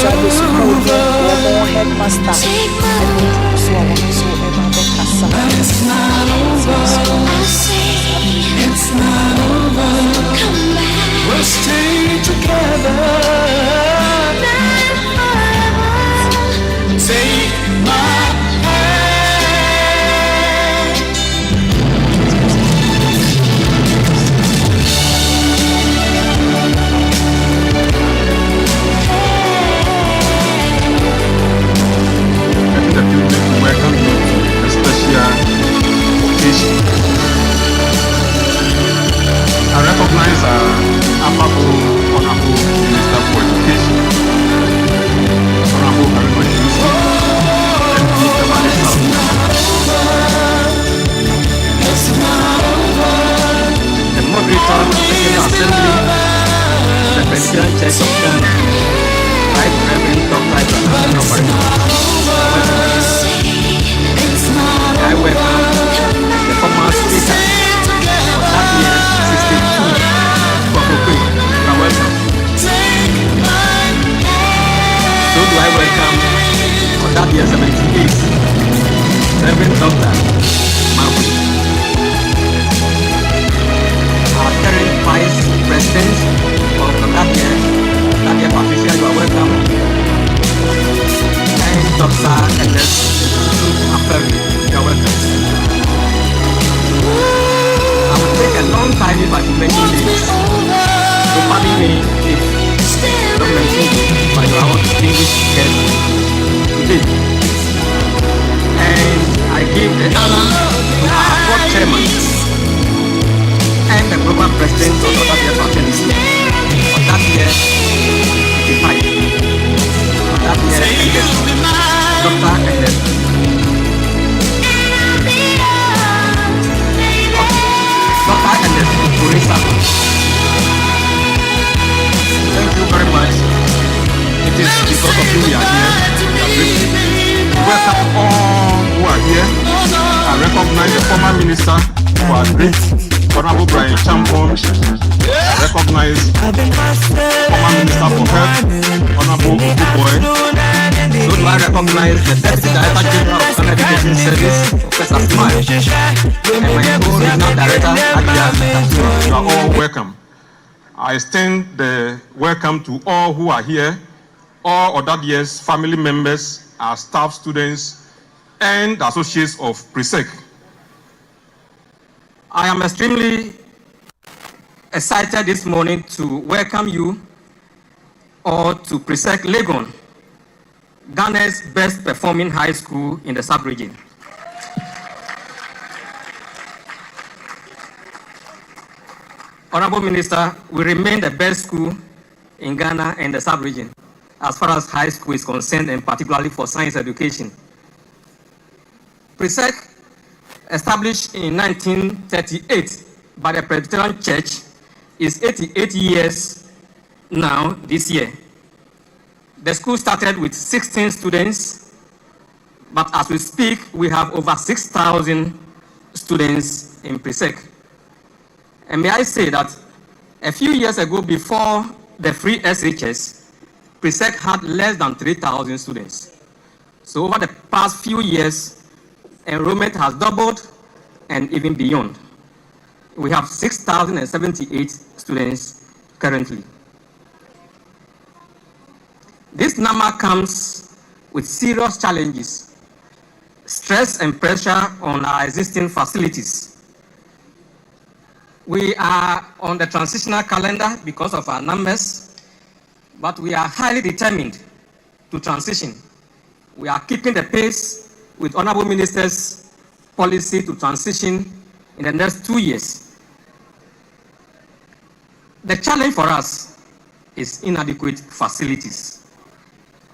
Sunday school, one more headmaster. So I want to so ever the casa. It's not over. Come back. We'll stay together. Take my welcome you to a special occasion. I recognize Honorable Minister for Education, Honorable very much Yusuf, and Mr. Vanessa. The moderator of the General Assembly, the President Church of Ghana, Right Reverend Dr. I welcome the former speaker of that year 62, Propeht. You are welcome. So do I welcome on that year 78, Reverend Dr. Marvin. Our current Vice President of that year Patricia, you are welcome. And Dr. Ernest Aferi, you are welcome. I will take a long time if I should mention this. So pardon me if I don't mention it, but I want to distinguish guests today. And I give the honor to our board chairman and the global president of that year fraternity for that year 55. That year Dr. Ernest. Dr. Ernest Kurisa. Thank you very much. It is because of you we are here. Welcome all who are here. I recognize the former minister who are great, Honorable Brian Champon. I recognize former minister for health, Honorable Boy. So do I recognize the Deputy Director General of Ghana Education Service, Professor Smile, and my co-regional director, Adia. You are all welcome. I extend the welcome to all who are here, all of that year's family members, our staff, students, and associates of Presec. I am extremely excited this morning to welcome you all to Presec Legon, Ghana's best performing high school in the sub-region. Honorable Minister, we remain the best school in Ghana and the sub-region as far as high school is concerned, and particularly for science education. Presec, established in 1938 by the Presbyterian Church, is 88 years now this year. The school started with 16 students, but as we speak, we have over 6,000 students in Presec. And may I say that a few years ago, before the free SHS, Presec had less than 3,000 students. So over the past few years, enrollment has doubled and even beyond. We have 6,078 students currently. This number comes with serious challenges, stress and pressure on our existing facilities. We are on the transitional calendar because of our numbers, but we are highly determined to transition. We are keeping the pace with Honorable Minister's policy to transition in the next 2 years. The challenge for us is inadequate facilities.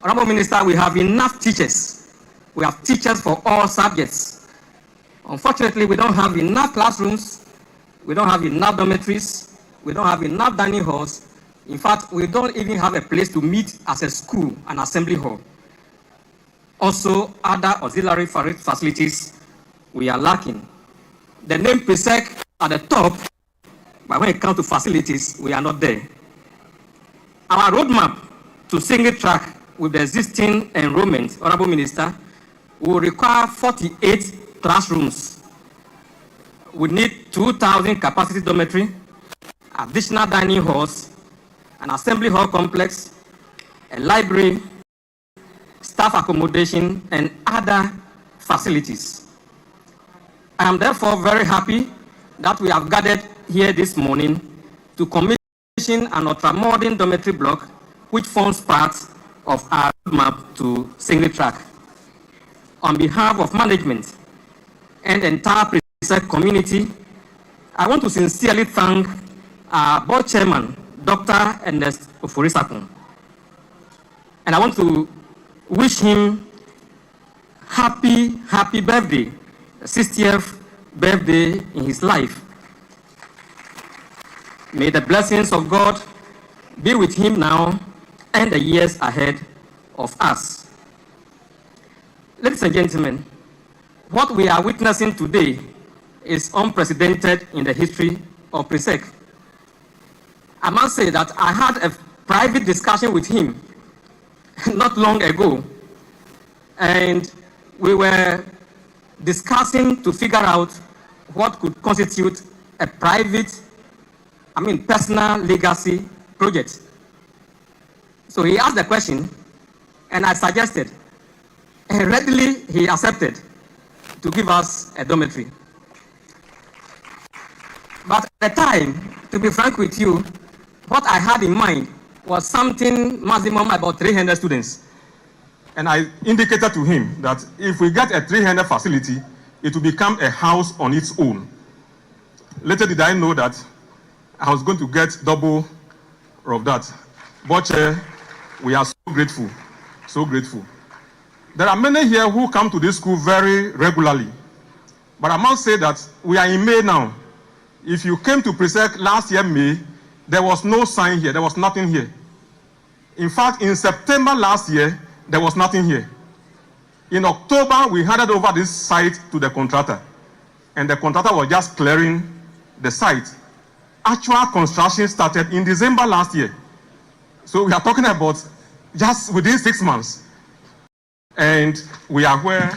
Honorable Minister, we have enough teachers. We have teachers for all subjects. Unfortunately, we don't have enough classrooms. We don't have enough dormitories. We don't have enough dining halls. In fact, we don't even have a place to meet as a school, an assembly hall. Also, other auxiliary facilities we are lacking. The name Presec at the top, but when it comes to facilities, we are not there. Our roadmap to single track with the existing enrollment, Honorable Minister, we will require 48 classrooms. We need 2,000 capacity dormitory, additional dining halls, an assembly hall complex, a library, staff accommodation, and other facilities. I am therefore very happy that we have gathered here this morning to commission an ultramodern dormitory block which forms part of our roadmap to single track. On behalf of management and the entire Propeht community, I want to sincerely thank our board chairman, Dr. Ernest Oforisakun. And I want to wish him happy birthday, 60th birthday in his life. May the blessings of God be with him now and the years ahead of us. Ladies and gentlemen, what we are witnessing today is unprecedented in the history of Propeht. I must say that I had a private discussion with him not long ago, and we were discussing to figure out what could constitute a personal legacy project. So he asked the question, and I suggested, and readily he accepted to give us a dormitory. But at the time, to be frank with you, what I had in mind was something maximum about 300 students. And I indicated to him that if we get a 300 facility, it will become a house on its own. Later did I know that I was going to get double of that. But we are so grateful, so grateful. There are many here who come to this school very regularly. But I must say that we are in May now. If you came to Propeht last year, May, there was no sign here, there was nothing here. In fact, in September last year, there was nothing here. In October, we handed over this site to the contractor, and the contractor was just clearing the site. Actual construction started in December last year. So we are talking about just within 6 months. And we are where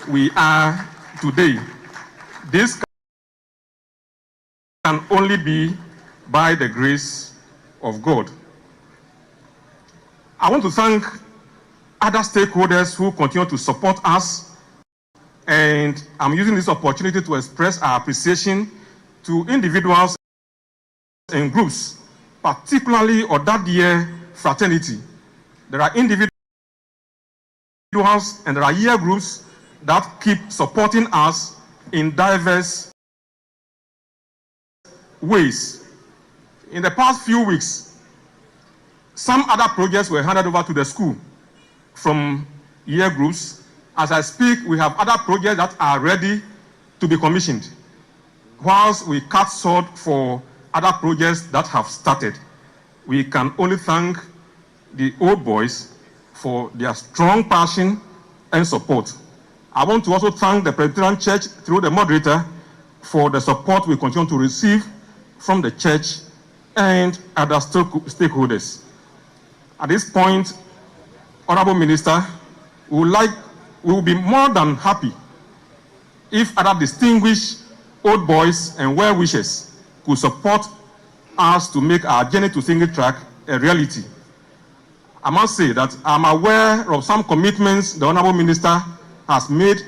we are today. This can only be by the grace of God. I want to thank other stakeholders who continue to support us, and I'm using this opportunity to express our appreciation to individuals and groups, particularly Odadeɛ fraternity. There are individuals and there are year groups that keep supporting us in diverse ways. In the past few weeks, some other projects were handed over to the school from year groups. As I speak, we have other projects that are ready to be commissioned, whilst we cut short for other projects that have started. We can only thank the old boys for their strong passion and support. I want to also thank the Presbyterian Church through the moderator for the support we continue to receive from the church and other stakeholders. At this point, Honorable Minister, we will be more than happy if other distinguished old boys and well-wishers could support us to make our journey to single track a reality. I must say that I'm aware of some commitments the Honorable Minister has made,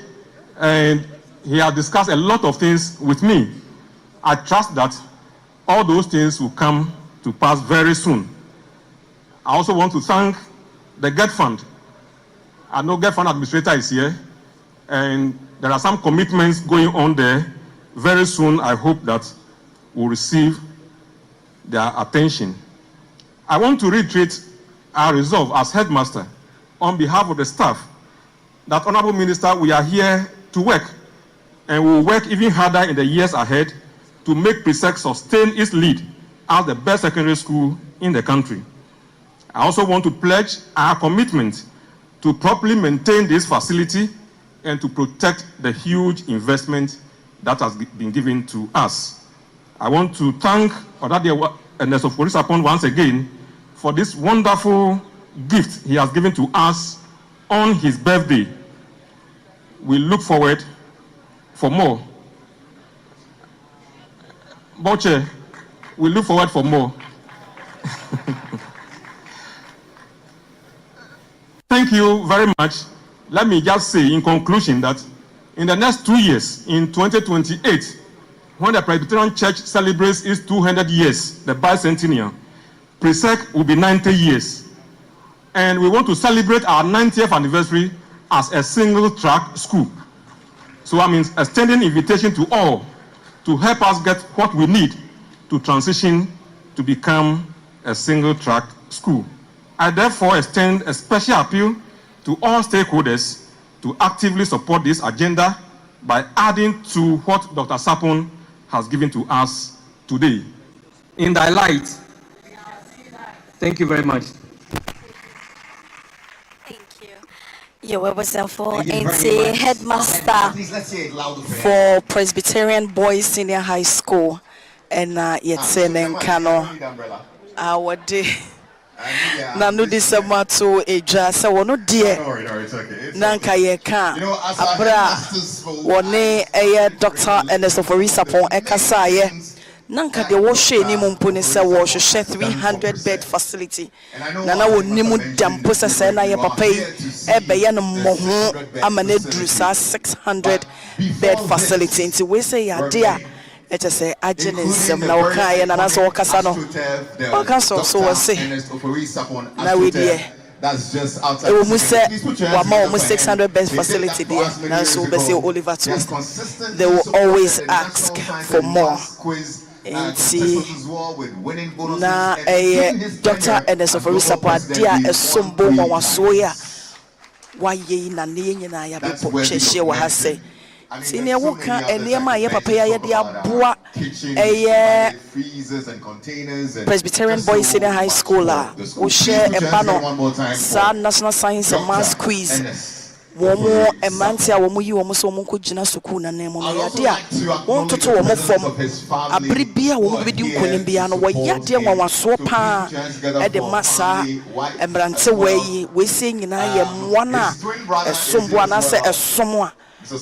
and he has discussed a lot of things with me. I trust that all those things will come to pass very soon. I also want to thank the GET Fund. I know GET Fund administrator is here, and there are some commitments going on there. Very soon, I hope that we'll receive their attention. I want to reiterate our resolve as headmaster on behalf of the staff that, Honorable Minister, we are here to work, and we will work even harder in the years ahead to make Propeht sustain its lead as the best secondary school in the country. I also want to pledge our commitment to properly maintain this facility and to protect the huge investment that has been given to us. I want to thank Odadeɛ Ernest Oforisakun once again for this wonderful gift he has given to us on his birthday. We look forward for more. Boche, we look forward for more. Thank you very much. Let me just say in conclusion that in the next 2 years, in 2028, when the Presbyterian Church celebrates its 200 years, the bicentennial, Presec will be 90 years. And we want to celebrate our 90th anniversary as a single-track school. So I mean, extending invitation to all to help us get what we need to transition to become a single-track school. I therefore extend a special appeal to all stakeholders to actively support this agenda by adding to what Dr. Sarfoh has given to us today. In thy light. Thank you very much. Thank you. Yaw Sarfoh and headmaster for Presbyterian Boys Senior High School and Yetsen Kano. Our day. Nanu December to a jazz, so no dear Nanka Yeka Abra one a doctor and a Sophorisa Pon Ekasaye Nanka de Washe Nimunpunisa wash share 300 bed facility. Nana would Nimu Dampusa Sena Yapapay Ebayan Mohu Amanedrusa 600 bed facility. Into we say, dear. It is a agenism now, and as all Casano. So was say, now we dear. That's just outside. We must say, almost 600 bed facility there. Now, so they say Oliver Twist. They will always ask for more. And see, now a doctor and a Sophie support, dear, a sumbo was soya. Why ye Nani and I have been share what I say. Senior worker and near my papa, boa a Presbyterian Boys Senior High School who share a panel, San National Science and Maths quiz. Womo a mantia womu you almost womuku jina sukuna nemo ya dia won toto womo fom abribia womu bedi nkonim no waya dia nwa so pa e de masa embrante we se nyina ye mwana esombo anase esomo a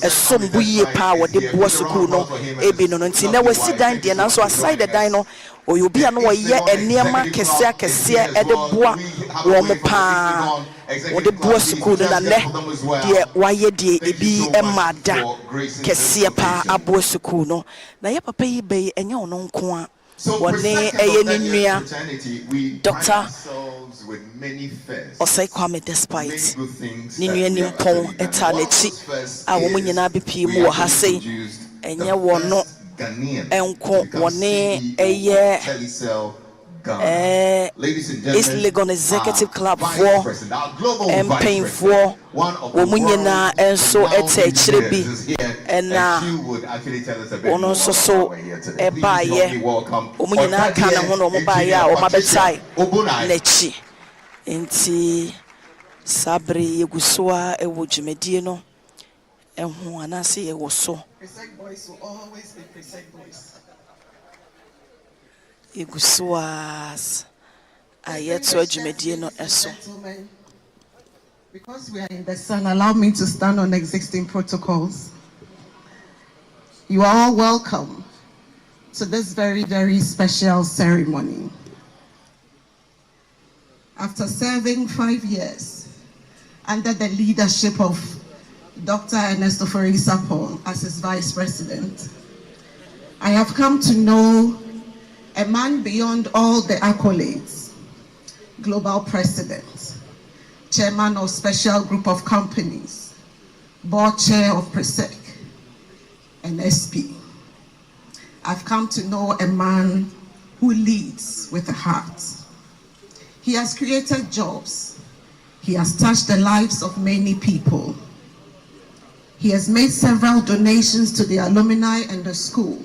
esombo ye pa wo de bo sukuu no ebi no nti na wasi dan de na so aside the dan no oyobi ano ye eniema kese e de boa wo mo pa wo de boa sukuu no na ne de waye de ebi emada kese pa abo sukuu no na ye papa yi be enye ono nko a wone eye ni nua doctor Osai Kwame despite Ninu Nimpon etalechi a woman nyina bepi mu ha sei enye wono enko wone eye East Legon Executive Club for paying for woman nyina enso etechire bi ena wono so ebaye woman nyina ka na ho no mo baye a wo mabetai nechi enti sabre yegusua ewo dwumedie no eho anase ye wo so Presec boys will always be Presec boys yegusuas ayeto dwumedie no eso because we are in the sun. Allow me to stand on existing protocols. You are all welcome to this very, very special ceremony. After serving 5 years under the leadership of Dr. Ernesto Sarfoh as his vice president, I have come to know a man beyond all the accolades, global president, chairman of special group of companies, board chair of Presec, and SP. I've come to know a man who leads with a heart. He has created jobs. He has touched the lives of many people. He has made several donations to the alumni and the school,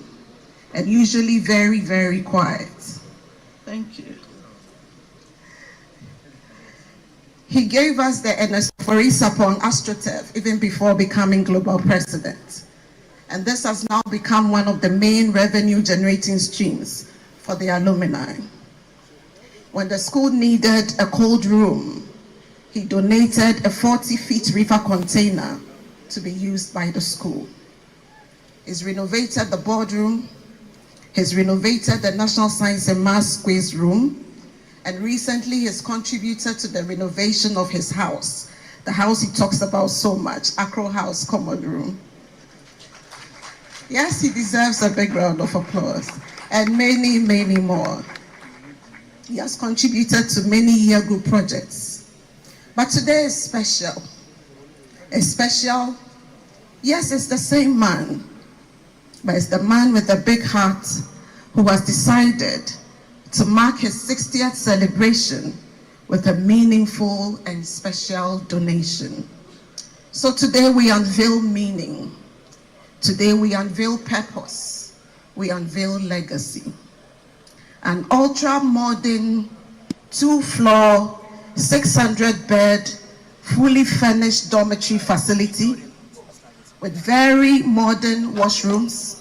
and usually very, very quiet. Thank you. He gave us the Ernesto Sarfoh AstroTurf even before becoming global president. And this has now become one of the main revenue generating streams for the alumni. When the school needed a cold room he donated a 40-feet river container to be used by the school. He's renovated the boardroom. He's renovated the National Science and Maths quiz room. And recently he's contributed to the renovation of his house, the house he talks about so much, Accra House Common Room. Yes, he deserves a big round of applause, and many, many more. He has contributed to many year group projects. But today is special. It's special. Yes, it's the same man, but it's the man with a big heart who has decided to mark his 60th celebration with a meaningful and special donation. So today we unveil meaning. Today we unveil purpose. We unveil legacy. An ultra-modern, 2-floor, 600-bed, fully furnished dormitory facility with very modern washrooms,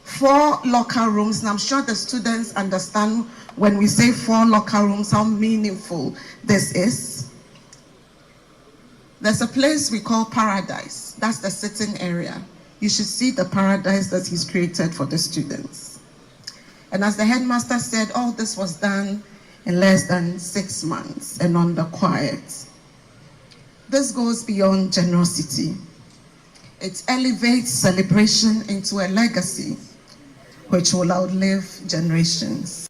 4 locker rooms, and I'm sure the students understand when we say 4 locker rooms, how meaningful this is. There's a place we call Paradise. That's the sitting area. You should see the paradise that he's created for the students. And as the headmaster said, all this was done in less than 6 months and on the quiet. This goes beyond generosity. It elevates celebration into a legacy which will outlive generations.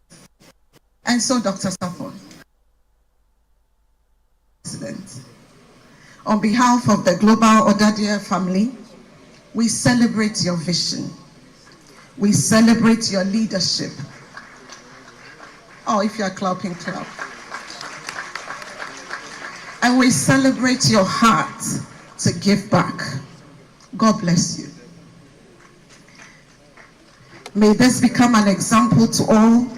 And so, Dr. Sarfoh, President, on behalf of the Global Odadia family, we celebrate your vision. We celebrate your leadership. Oh, if you are clapping, clap. And we celebrate your heart to give back. God bless you. May this become an example to all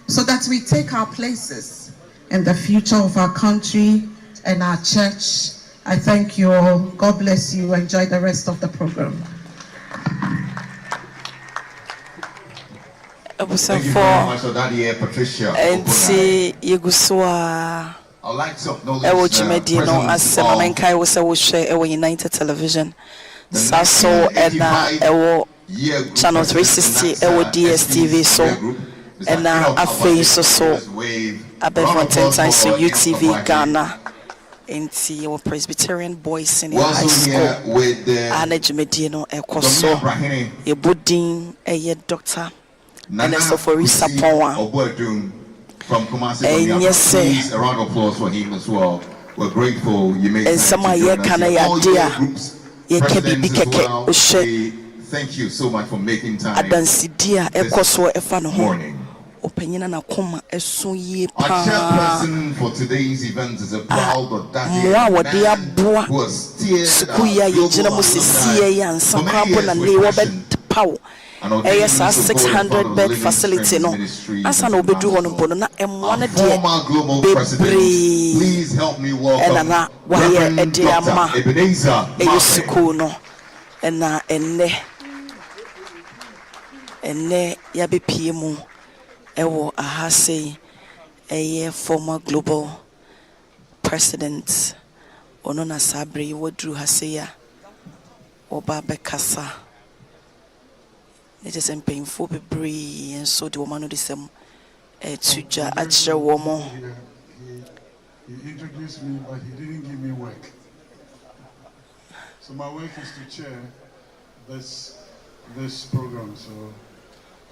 so that we take our places in the future of our country and our church. I thank you all. God bless you. Enjoy the rest of the program. Thank you very much, Odadia Patricia. And see Yuguswa. I'd like to Ewo acknowledge Jimedi no Asempa menkai wo se wo hwe ewo United Television. Saso ena ewo channel 360 ewo DSTV so ena afei so Abefonten so UTV Ghana. Enti your Presbyterian Boys Senior High School. Ana Jimedi no ekoso. Ye budin eye Dr. Yaw Sarfoh from Kumasi, yes, please, a round of applause for him as well. We're grateful you made time to join us. All your groups, presidents as well, we thank you so much for making time this morning. Our chairperson for today's event is a proud Odadia man who has steered ASR 600-bed facility no asa na obedu ho no bono na emwa na de please help me welcome na waye ede ama school no na enne ya bepie mu ewo ahase former global president ono na sabre wodru hase ya oba bekasa. It is painful, be and so the woman of the same tuja at woman. He introduced me, but he didn't give me work. So my work is to chair this program. So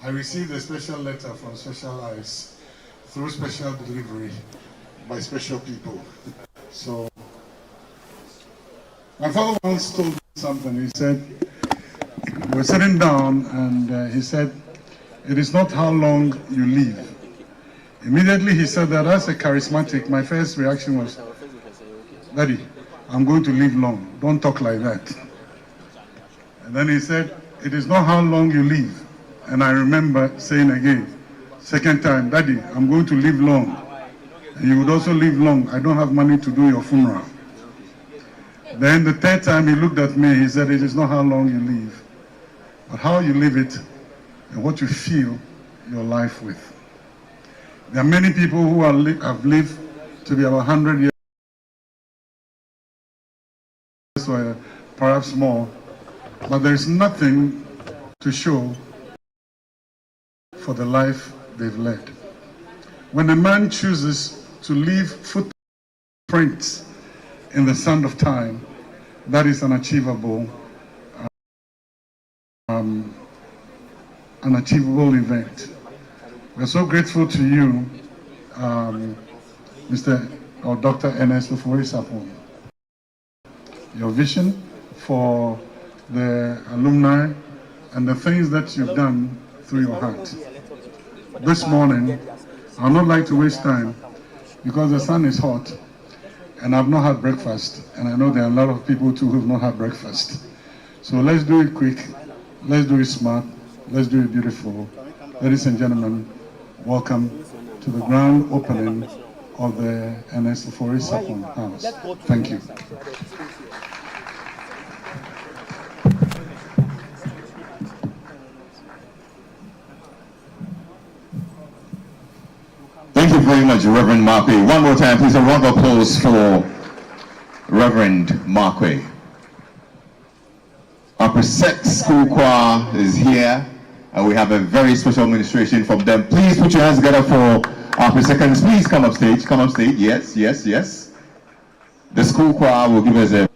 I received a special letter from Special Eyes through special delivery by special people. So my father once told me something. He said, we're sitting down and he said, it is not how long you live. Immediately he said that as a charismatic, my first reaction was, Daddy, I'm going to live long. Don't talk like that. And then he said, it is not how long you live. And I remember saying again, second time, Daddy, I'm going to live long. And you would also live long. I don't have money to do your funeral. Then the third time he looked at me, he said, it is not how long you live, but how you live it and what you fill your life with. There are many people who have lived to be about 100 years. years or perhaps more, but there's nothing to show for the life they've led. When a man chooses to leave footprints in the sand of time, that is an achievable event. We're so grateful to you, Mr. or Dr. Ernesto Sapon. Your vision for the alumni and the things that you've done through your heart. This morning, I'd not like to waste time because the sun is hot and I've not had breakfast, and I know there are a lot of people too who have not had breakfast. So let's do it quick, let's do it smart, let's do it beautiful. Ladies and gentlemen, welcome to the grand opening of the Ernesto Sapon House. Thank you. Thank you very much, Reverend Markwei. One more time, please, a round of applause for Reverend Markwei. Our Propeht School Choir is here, and we have a very special administration from them. Please put your hands together for our Propehters. Please come up stage, Yes, yes, yes. The school choir will give us a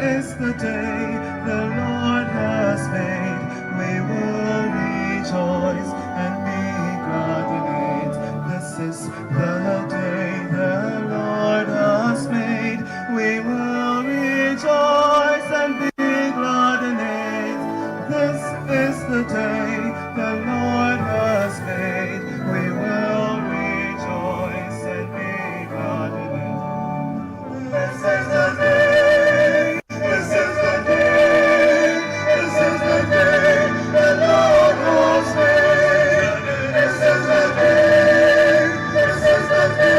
is the day the Lord has made. We will rejoice and be glad in it. This is the day the Lord has made. We will rejoice and be glad in it. This is the day the Lord has made. We will rejoice and be glad in it. This is the day. This is the day. This is the day the Lord has made. This is the day. This is the day.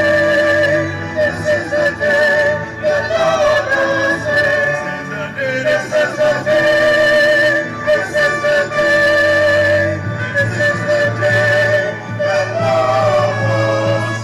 This is the day the Lord has made. This is the day. This is the day. This is the day the Lord has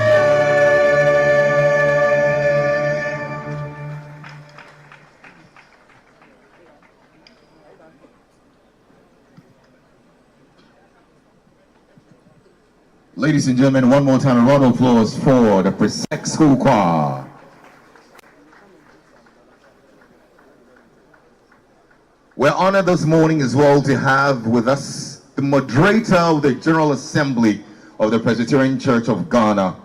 Ladies and gentlemen, one more time, a round of applause for the Propeht School Choir. We're honored this morning as well to have with us the moderator of the General Assembly of the Presbyterian Church of Ghana,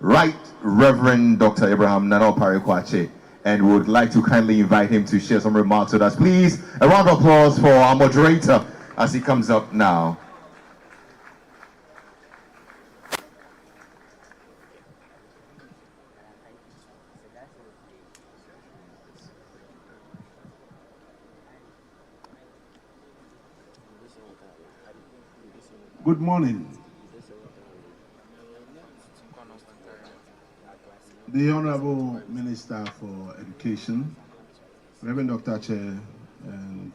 Right Reverend Dr. Abraham Nana Parikwache, and we would like to kindly invite him to share some remarks with us. Please, a round of applause for our moderator as he comes up now. Good morning. The Honorable Minister for Education, Reverend Dr. Chair, and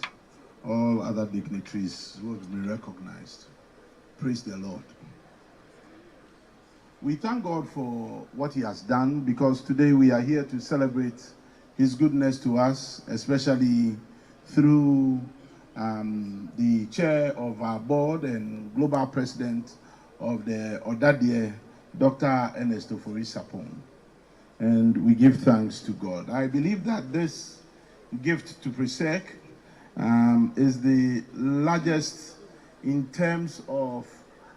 all other dignitaries who have been recognized. Praise the Lord. We thank God for what He has done, because today we are here to celebrate His goodness to us, especially through the chair of our board and global president of the Odadie, Dr. Ernesto Sapon. And we give thanks to God. I believe that this gift to Propeht is the largest in terms of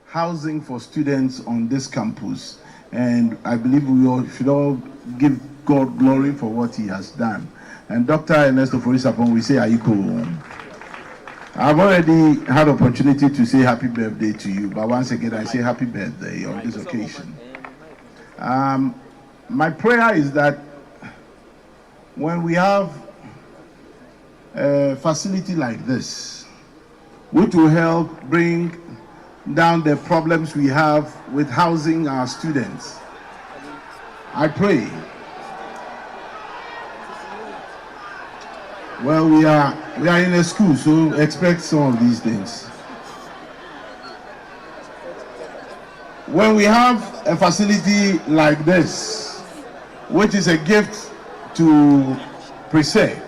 housing for students on this campus. And I believe we all should all give God glory for what He has done. And Dr. Ernesto Sapon, we say, Ayiko. I've already had opportunity to say happy birthday to you, but once again I say happy birthday on this occasion. My prayer is that when we have a facility like this, which will help bring down the problems we have with housing our students, I pray. Well, we are in a school, so expect some of these things. When we have a facility like this, which is a gift to Propeht,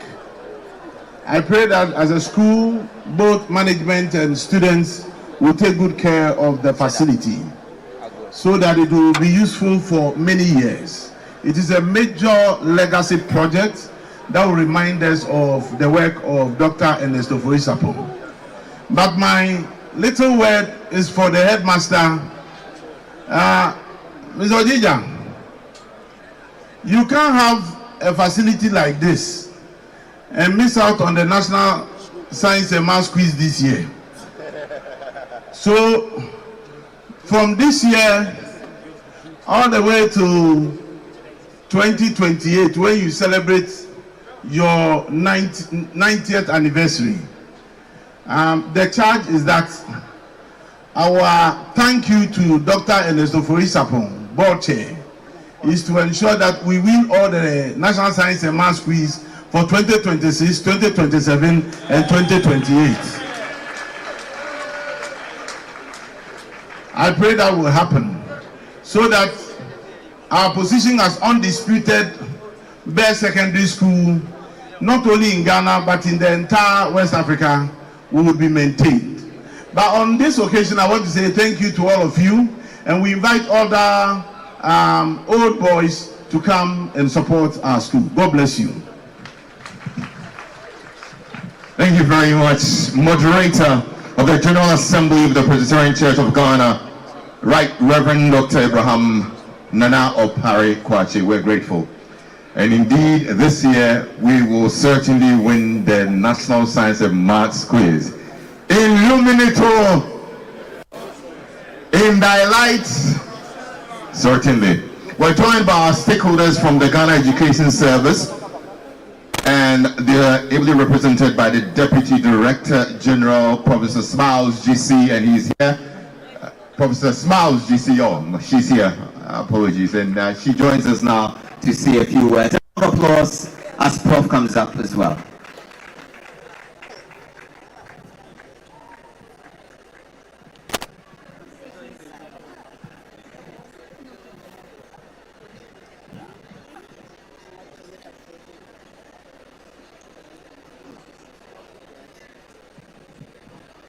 I pray that as a school, both management and students will take good care of the facility so that it will be useful for many years. It is a major legacy project that will remind us of the work of Dr. Ernesto Sapon. But my little word is for the headmaster, Mr. Ojija. You can't have a facility like this and miss out on the National Science and Maths Quiz this year. So, from this year all the way to 2028, when you celebrate your 90th anniversary, the charge is that our thank you to Dr. Ernesto Sapon, board chair, is to ensure that we win all the National Science and Maths Quiz for 2026, 2027, and 2028. I pray that will happen so that our position as undisputed best secondary school, not only in Ghana but in the entire West Africa, will be maintained. But on this occasion, I want to say thank you to all of you, and we invite other old boys to come and support our school. God bless you. Thank you very much, moderator of the General Assembly of the Presbyterian Church of Ghana, Right Reverend Dr. Abraham Nana Opare Kwache. We're grateful. And indeed, this year, we will certainly win the National Science and Maths Quiz. Illuminator, in thy light, certainly. We're joined by our stakeholders from the Ghana Education Service, and they're ably represented by the Deputy Director General, Professor Smiles GC, and he's here. Professor Smiles GC, oh, she's here. Apologies, and she joins us now to say a few words. A round of applause as Prof comes up as well.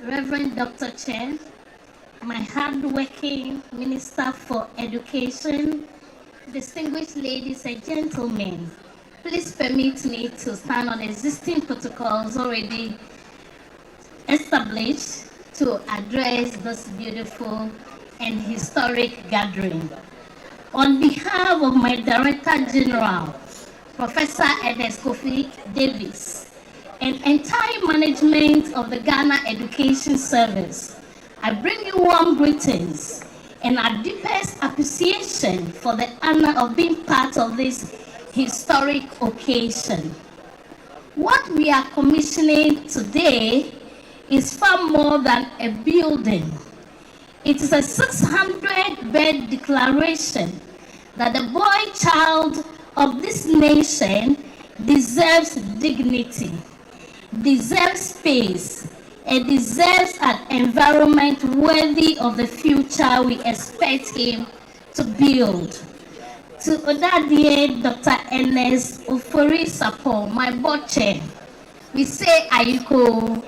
Reverend Dr. Chen, my hard-working Minister for Education, distinguished ladies and gentlemen, please permit me to stand on existing protocols already established to address this beautiful and historic gathering. On behalf of my Director General, Professor Ernest Kofi Davis, and entire management of the Ghana Education Service, I bring you warm greetings and our deepest appreciation for the honor of being part of this historic occasion. What we are commissioning today is far more than a building. It is a 600-bed declaration that the boy child of this nation deserves dignity, deserves space, and deserves an environment worthy of the future we expect him to build. To Odadie Dr. Ernest Ofori Sapo, my board chair, we say Ayiko,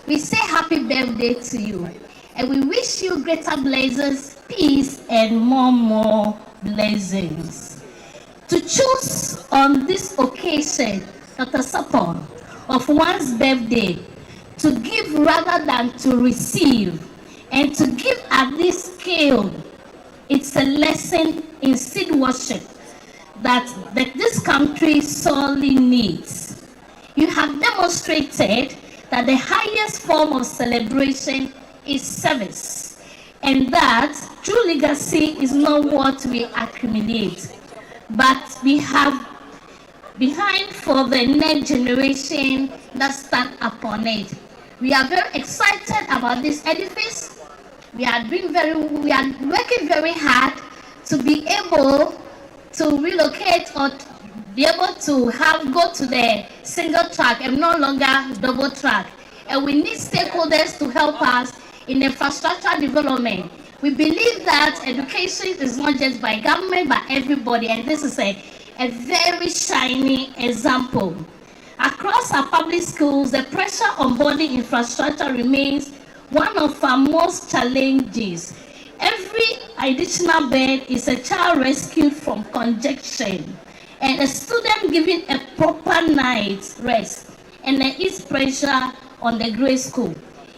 we say happy birthday to you, and we wish you greater blessings, peace, and more blessings. To choose on this occasion, Dr. Sapo, of one's birthday, to give rather than to receive, and to give at this scale, it's a lesson in seed worship that this country sorely needs. You have demonstrated that the highest form of celebration is service, and that true legacy is not what we accumulate, but we have behind for the next generation that stand upon it. We are very excited about this edifice. We are working very hard to be able to relocate or be able to go to the single track and no longer double track. And we need stakeholders to help us in infrastructure development. We believe that education is not just by government, but everybody, and this is a very shiny example. Across our public schools, the pressure on body infrastructure remains one of our most challenges. Every additional bed is a child rescued from congestion, and a student given a proper night's rest, and there is pressure on the grade school.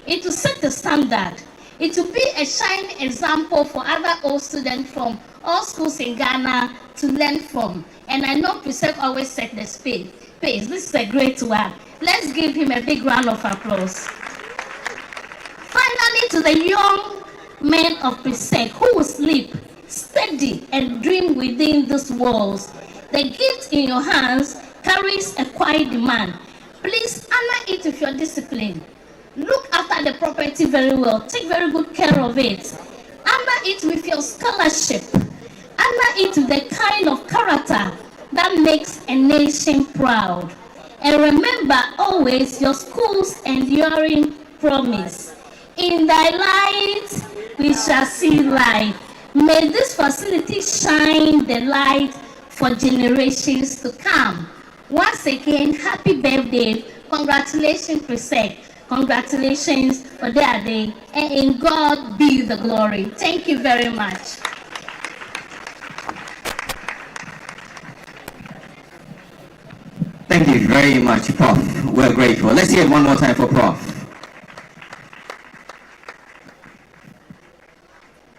It will set the standard. It will be a shining example for other old students from all schools in Ghana to learn from. And I know Precept always set the pace. This is a great one. Let's give him a big round of applause. Finally, to the young men of Precept who will sleep, steady, and dream within these walls, the gift in your hands carries a quiet demand. Please honor it with your discipline. Look after the property very well. Take very good care of it. Honor it with your scholarship. Honor it with the kind of character that makes a nation proud. And remember always your school's enduring promise. In thy light, we shall see light. May this facility shine the light for generations to come. Once again, happy birthday. Congratulations, Precept. Congratulations for their day. And in God be the glory. Thank you very much. Thank you very much, Prof. We're grateful. Let's hear it one more time for Prof.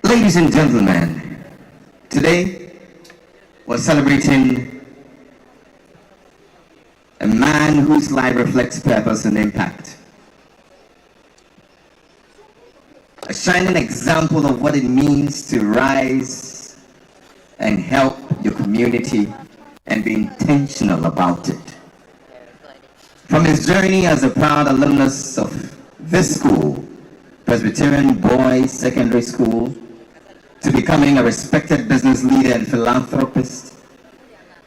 Ladies and gentlemen, today we're celebrating a man whose life reflects purpose and impact. A shining example of what it means to rise and help your community and be intentional about it. From his journey as a proud alumnus of this school, Presbyterian Boys Secondary School, to becoming a respected business leader and philanthropist,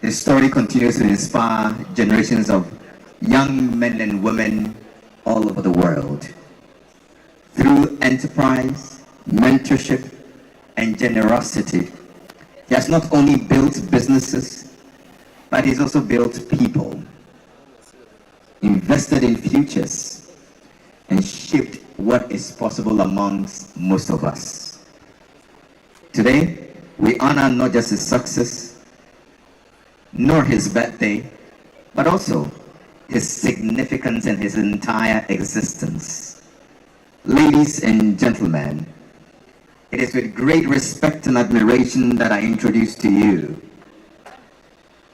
his story continues to inspire generations of young men and women all over the world. Through enterprise, mentorship, and generosity, he has not only built businesses, but he's also built people, invested in futures, and shaped what is possible amongst most of us. Today, we honor not just his success, nor his birthday, but also his significance and his entire existence. Ladies and gentlemen, it is with great respect and admiration that I introduce to you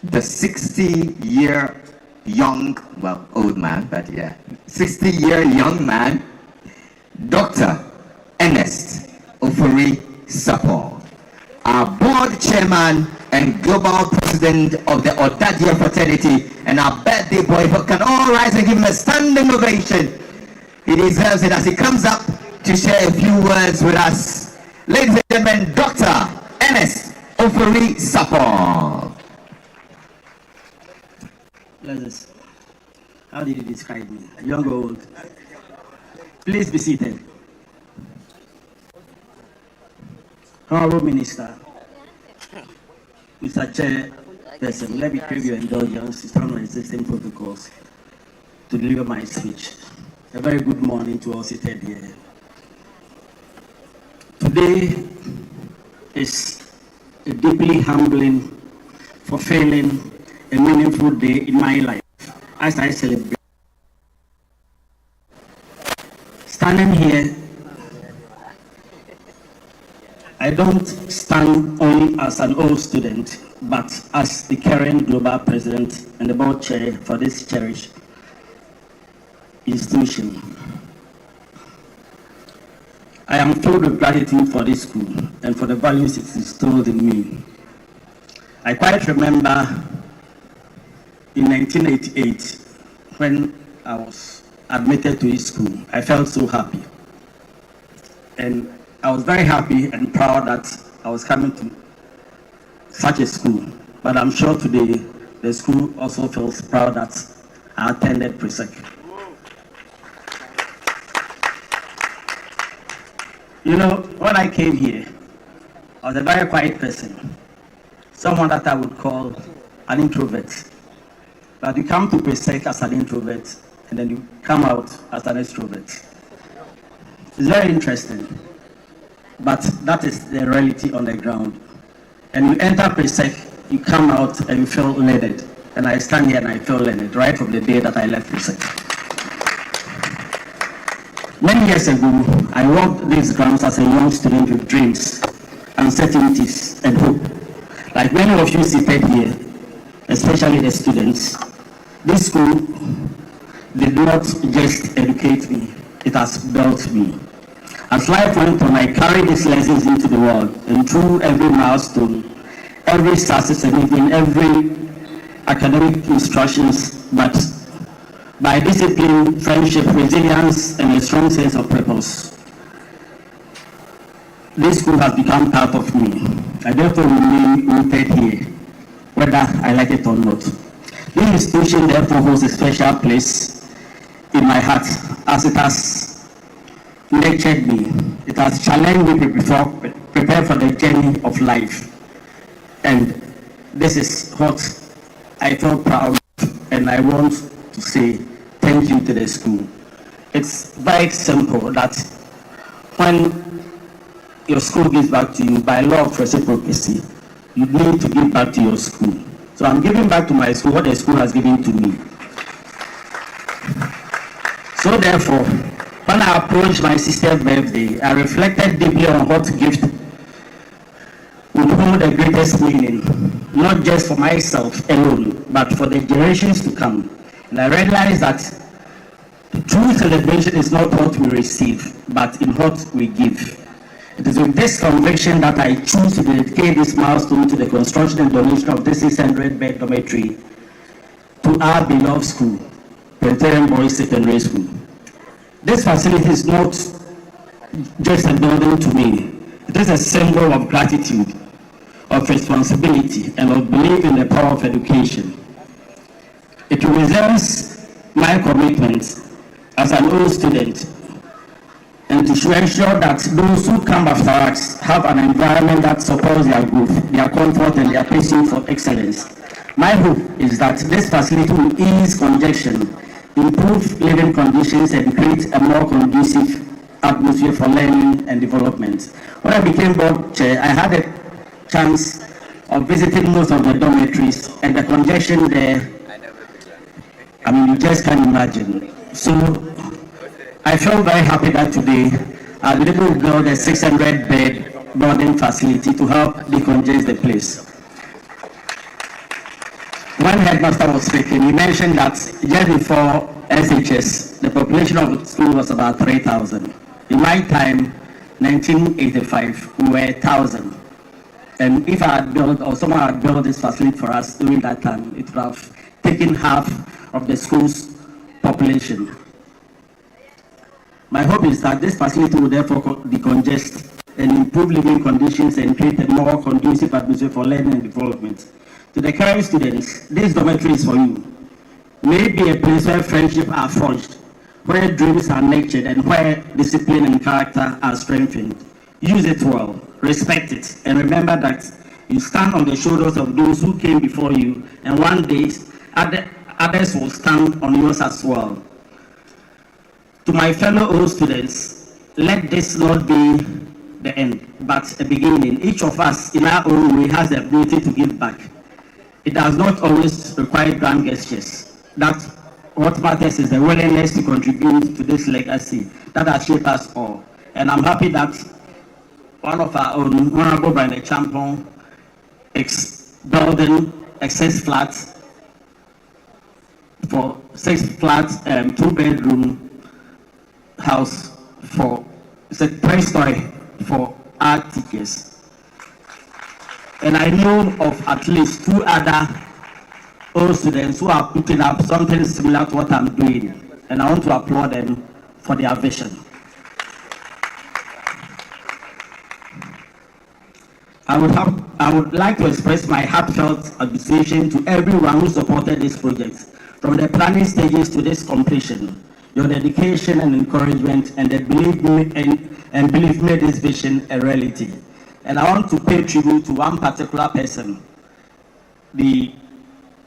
the 60-year young, well, old man, but yeah, 60-year young man, Dr. Ernest Ofori Sarfoh, our board chairman and global president of the Odadia fraternity, and our birthday boy. Who can all rise and give him a standing ovation? He deserves it as he comes up to share a few words with us. Ladies and gentlemen, Dr. Ernest Ofori Sarfoh. Brothers, how did you describe me? Young or old? Please be seated. Honorable Minister, Mr. Chairperson, let me crave your indulgence to stand on existing protocols to deliver my speech. A very good morning to all seated here. Today is a deeply humbling, fulfilling, and meaningful day in my life as I celebrate. Standing here, I don't stand only as an old student, but as the current global president and the board chair for this cherished institution. I am filled with gratitude for this school and for the values it instilled in me. I quite remember in 1988, when I was admitted to his school, I felt so happy. And I was very happy and proud that I was coming to such a school. But I'm sure today, the school also feels proud that I attended Propeht. You know, when I came here, I was a very quiet person, someone that I would call an introvert. But you come to Propeht as an introvert, and then you come out as an extrovert. It's very interesting, but that is the reality on the ground. And you enter Propeht, you come out and you feel learned. And I stand here and I feel learned right from the day that I left Propeht. Many years ago, I walked these grounds as a young student with dreams, uncertainties, and hope. Like many of you seated here, especially the students, this school did not just educate me, it has built me. As life went on, I carried these lessons into the world, and through every milestone, every success, and even every academic instructions, but by discipline, friendship, resilience, and a strong sense of purpose, this school has become part of me. I therefore remain rooted here, whether I like it or not. This institution therefore holds a special place in my heart, as it has nurtured me. It has challenged me to prepare for the journey of life. And this is what I feel proud of, and I want to say thank you to the school. It's very simple that when your school gives back to you by law of reciprocity, you need to give back to your school. So I'm giving back to my school what the school has given to me. So therefore, when I approached my sister's birthday, I reflected deeply on what gift would hold the greatest meaning, not just for myself alone, but for the generations to come. And I realized that true celebration is not what we receive, but in what we give. It is with this conviction that I choose to dedicate this milestone to the construction and donation of this 600-bed dormitory to our beloved school, Presbyterian Boys Secondary School. This facility is not just a building to me. It is a symbol of gratitude, of responsibility, and of belief in the power of education. It represents my commitment as an old student and to ensure that those who come after us have an environment that supports their growth, their comfort, and their pursuit for excellence. My hope is that this facility will ease congestion, improve living conditions, and create a more conducive atmosphere for learning and development. When I became board chair, I had a chance of visiting most of the dormitories, and the congestion there, I mean, you just can't imagine. So I feel very happy that today I'll be able to build a 600-bed boarding facility to help decongest the place. When Headmaster was speaking, he mentioned that just before SHS, the population of the school was about 3,000. In my time, 1985, we were 1,000. And if I had built, or someone had built this facility for us during that time, it would have taken half of the school's population. My hope is that this facility will therefore decongest and improve living conditions and create a more conducive atmosphere for learning and development. To the current students, this dormitory is for you. May it be a place where friendships are forged, where dreams are nurtured, and where discipline and character are strengthened. Use it well, respect it, and remember that you stand on the shoulders of those who came before you, and one day others will stand on yours as well. To my fellow old students, let this not be the end, but a beginning. Each of us, in our own way, has the ability to give back. It does not always require grand gestures. That what matters is the willingness to contribute to this legacy that has shaped us all. And I'm happy that one of our own, Honorable Brian Champon, is building a 6-flat for 2-bedroom house for, it's a 3-story for our teachers. And I know of at least 2 other old students who are putting up something similar to what I'm doing. And I want to applaud them for their vision. I would like to express my heartfelt appreciation to everyone who supported this project, from the planning stages to this completion. Your dedication and encouragement and belief made this vision a reality. And I want to pay tribute to one particular person, the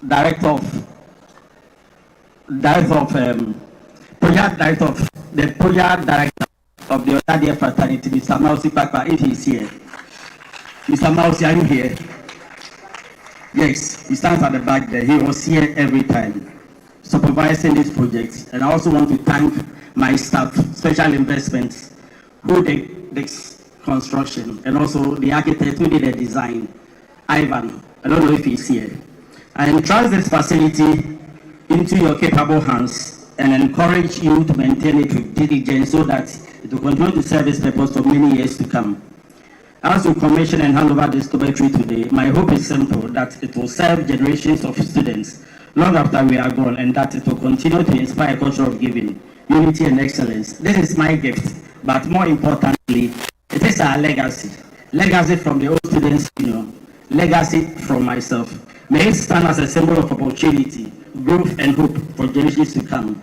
project director of the Otadia fraternity, Mr. Mausi Papa, if he's here. Mr. Mausi, are you here? Yes, he stands at the back there. He was here every time, supervising this project. And I also want to thank my staff, Special Investments, who did this construction, and also the architect who did the design, Ivan. I don't know if he's here. I entrust this facility into your capable hands and encourage you to maintain it with diligence so that it will continue to serve its purpose for many years to come. As we commission and hand over this dormitory today, my hope is simple, that it will serve generations of students long after we are gone, and that it will continue to inspire a culture of giving, unity, and excellence. This is my gift, but more importantly, it is our legacy. Legacy from the old students union, legacy from myself. May it stand as a symbol of opportunity, growth, and hope for generations to come.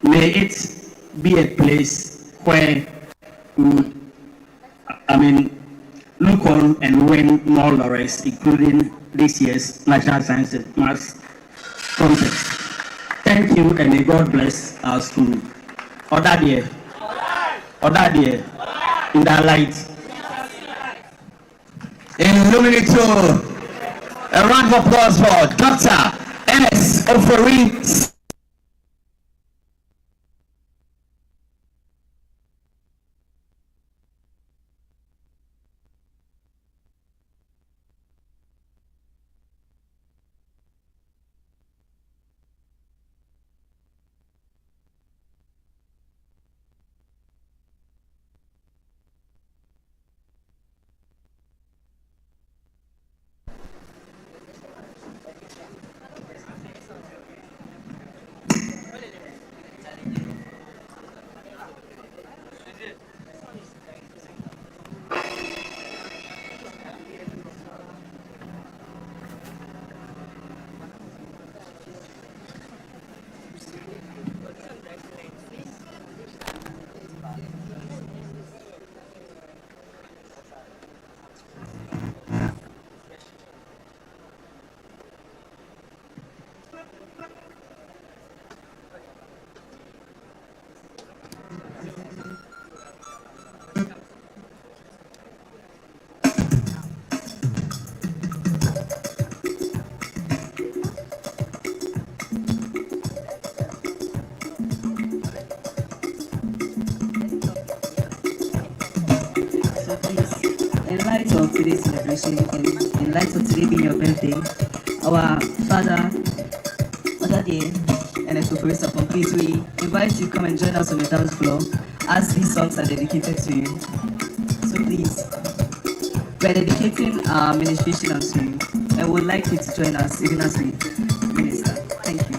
May it be a place where we look on and win more laurels, including this year's National Science and Maths contest. Thank you, and may God bless our school. Other dear, in that light. Illuminator. A round of applause for Dr. S. Ofori. In light of today's celebration, in light of today being your birthday, our father, Mother Dear, and Esofori Sapon, please, we invite you to come and join us on the dance floor as these songs are dedicated to you. So please, we're dedicating our ministration unto you, and would like you to join us even as we minister. Thank you.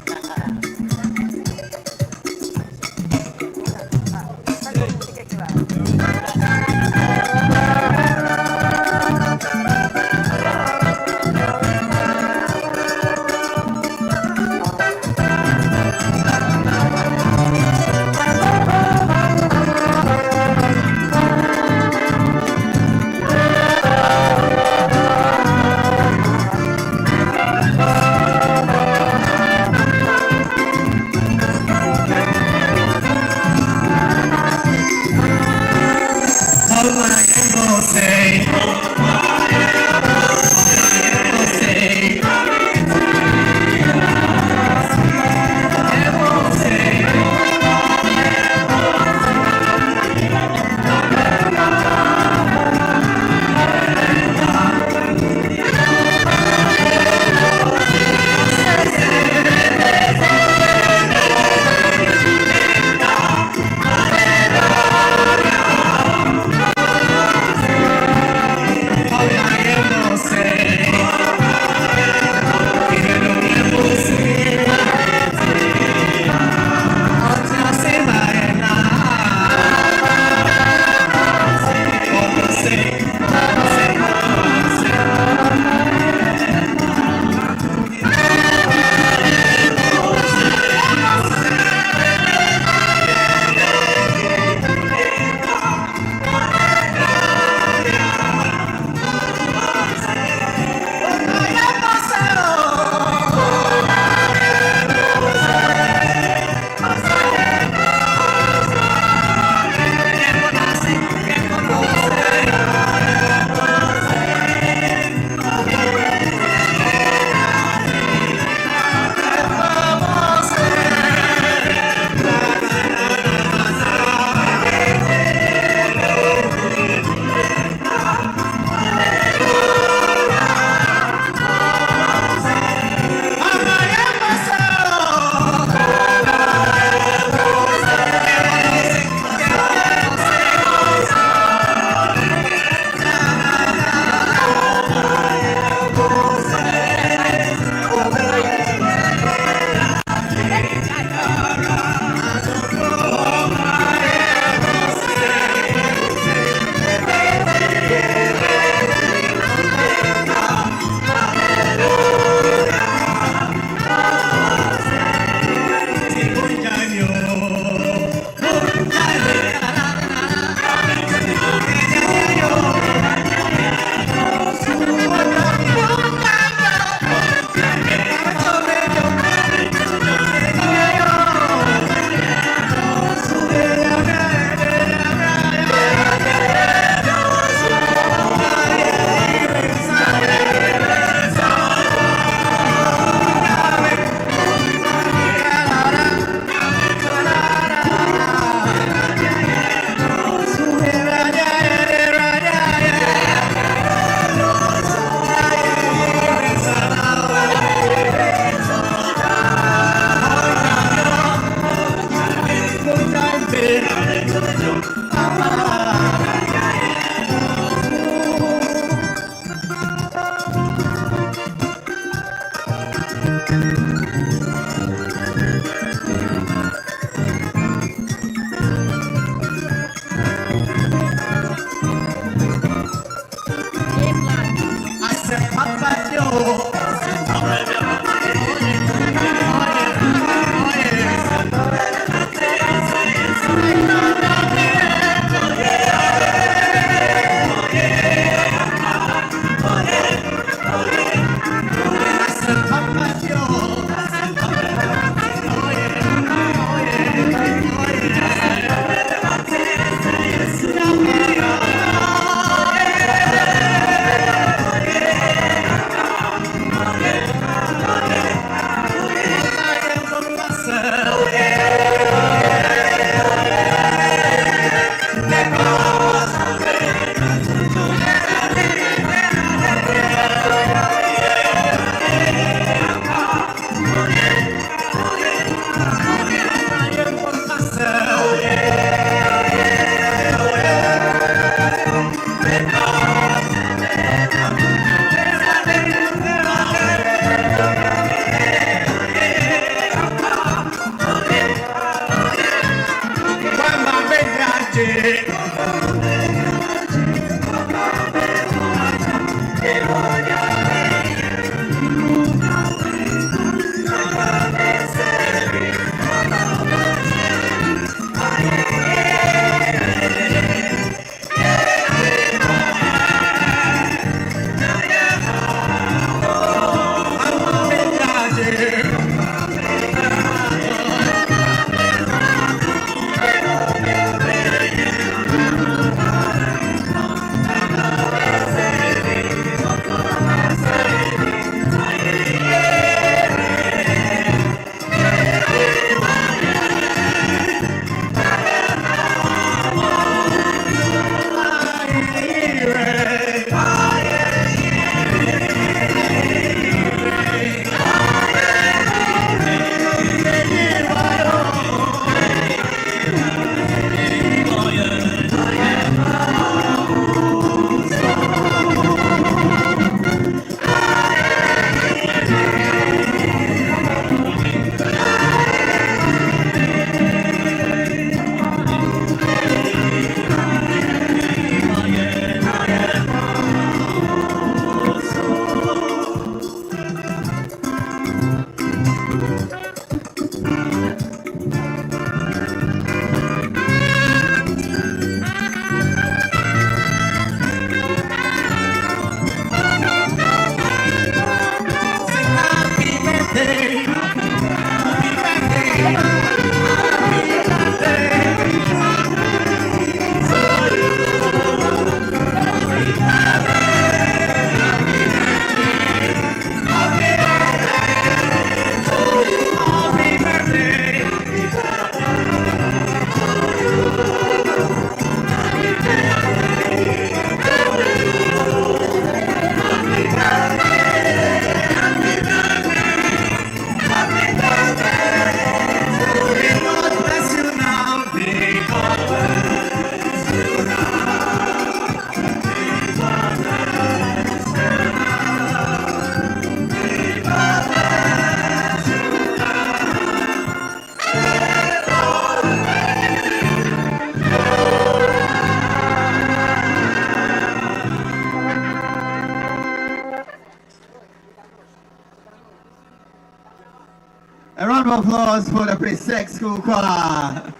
applause for the Propeht School Choir.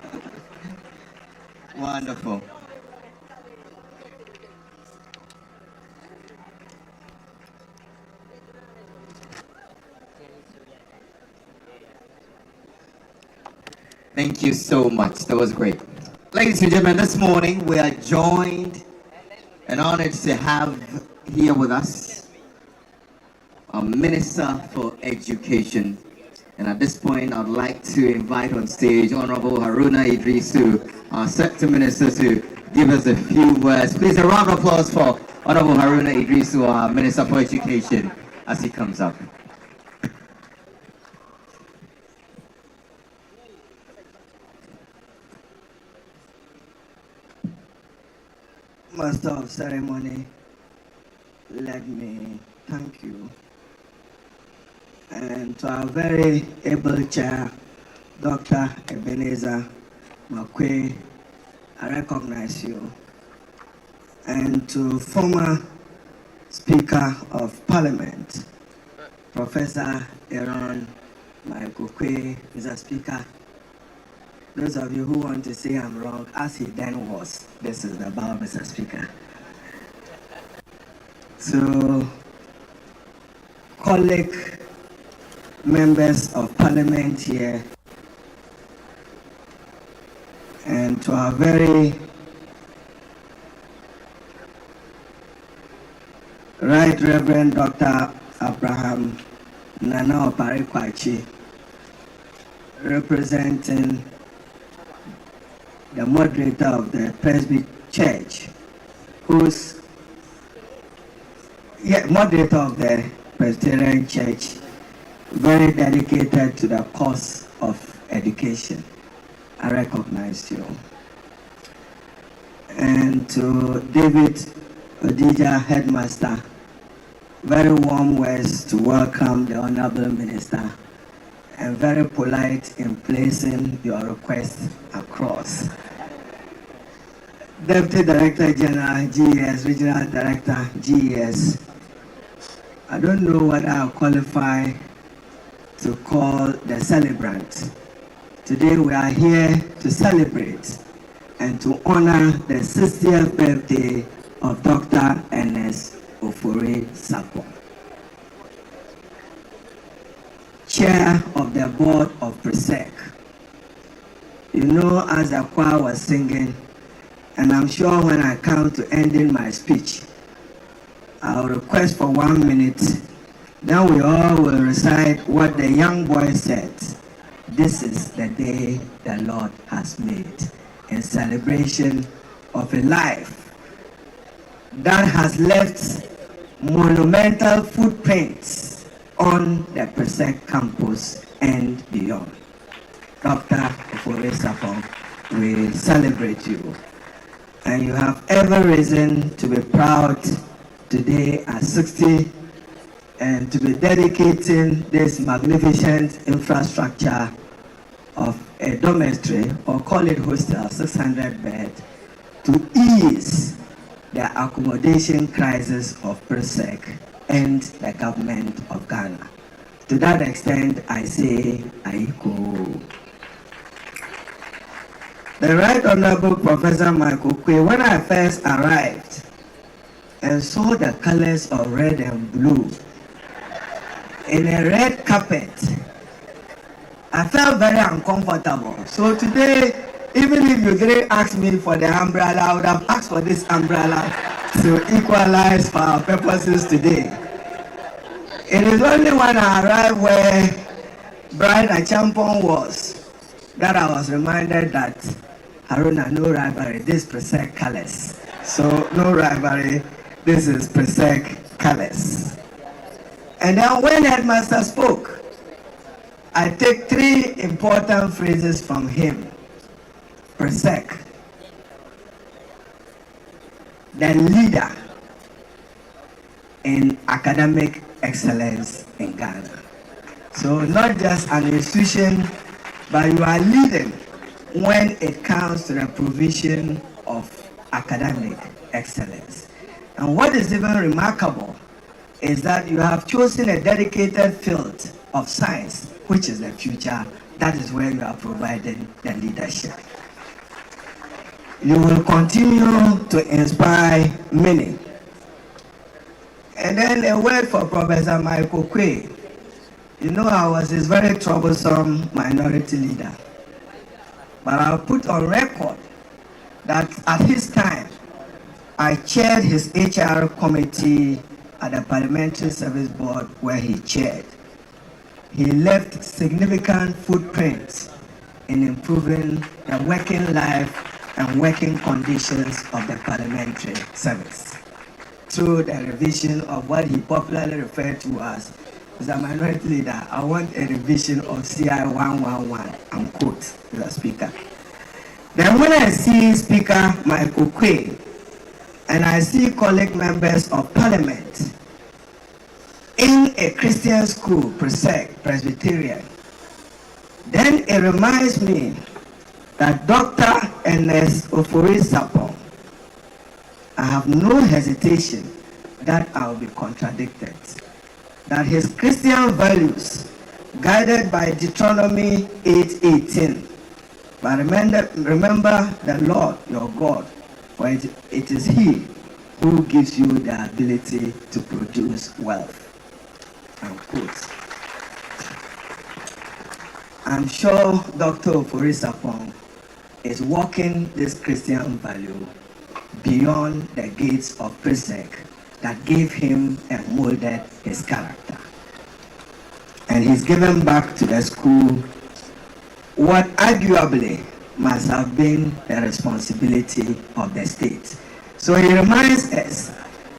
Wonderful. Thank you so much. That was great. Ladies and gentlemen, this morning we are joined and honored to have here with us our Minister for Education. And at this point, I'd like to invite on stage Honorable Haruna Idrisu, our Sector Minister, to give us a few words. Please, a round of applause for Honorable Haruna Idrisu, our Minister for Education, as he comes up. Master of Ceremony, let me thank you. And to our very able chair, Dr. Ebenezer Makwe, I recognize you. And to former Speaker of Parliament, Professor Aaron Maikokwe, Mr. Speaker. Those of you who want to say I'm wrong, as he then was, this is the bar, Mr. Speaker. So, colleague members of Parliament here, and to our very Right Reverend Dr. Abraham Nana Oparikwachi, representing the moderator of the Presby Church, who's moderator of the Presbyterian Church, very dedicated to the cause of education. I recognize you. And to David Odija, Headmaster, very warm words to welcome the Honorable Minister, and very polite in placing your request across. Deputy Director General, GES, Regional Director, GES. I don't know what I'll qualify to call the celebrant. Today we are here to celebrate and to honor the 60th birthday of Dr. Ernest Ofori Sarfoh, Chair of the Board of Propeht. You know, as the choir was singing, and I'm sure when I come to ending my speech, I'll request for 1 minute, then we all will recite what the young boy said. This is the day the Lord has made, in celebration of a life that has left monumental footprints on the Propeht campus and beyond. Dr. Ofori Sarfoh, we celebrate you. And you have every reason to be proud today at 60 and to be dedicating this magnificent infrastructure of a dormitory, or call it hostel, 600 bed, to ease the accommodation crisis of Propeht and the government of Ghana. To that extent, I say, Aiko. The Right Honorable Professor Michael Kwe, when I first arrived and saw the colors of red and blue in a red carpet, I felt very uncomfortable. So today, even if you didn't ask me for the umbrella, I would have asked for this umbrella to equalize for our purposes today. It is only when I arrived where Bride Achampon was that I was reminded that Haruna, no rivalry, this Propeht colors. So no rivalry, this is Propeht colors. And then when Headmaster spoke, I take 3 important phrases from him. Propeht, the leader in academic excellence in Ghana. So not just an institution, but you are leading when it comes to the provision of academic excellence. And what is even remarkable is that you have chosen a dedicated field of science, which is the future that is where you are providing the leadership. You will continue to inspire many. And then a word for Professor Michael Quay. You know, I was his very troublesome minority leader. But I'll put on record that at his time, I chaired his HR committee at the Parliamentary Service Board where he chaired. He left significant footprints in improving the working life and working conditions of the parliamentary service through the revision of what he popularly referred to as a minority leader. I want a revision of CI 111, I'm quote, Mr. Speaker. Then when I see Speaker Michael Quay and I see colleague members of parliament in a Christian school, Presbyterian, then it reminds me that Dr. Yaw Sarfoh, I have no hesitation that I will be contradicted, that his Christian values, guided by Deuteronomy 8:18, but remember the Lord your God, for it is He who gives you the ability to produce wealth. Unquote. I'm sure Dr. Yaw Sarfoh is walking this Christian value beyond the gates of Presec that gave him and molded his character. And he's given back to the school what arguably must have been the responsibility of the state. So he reminds us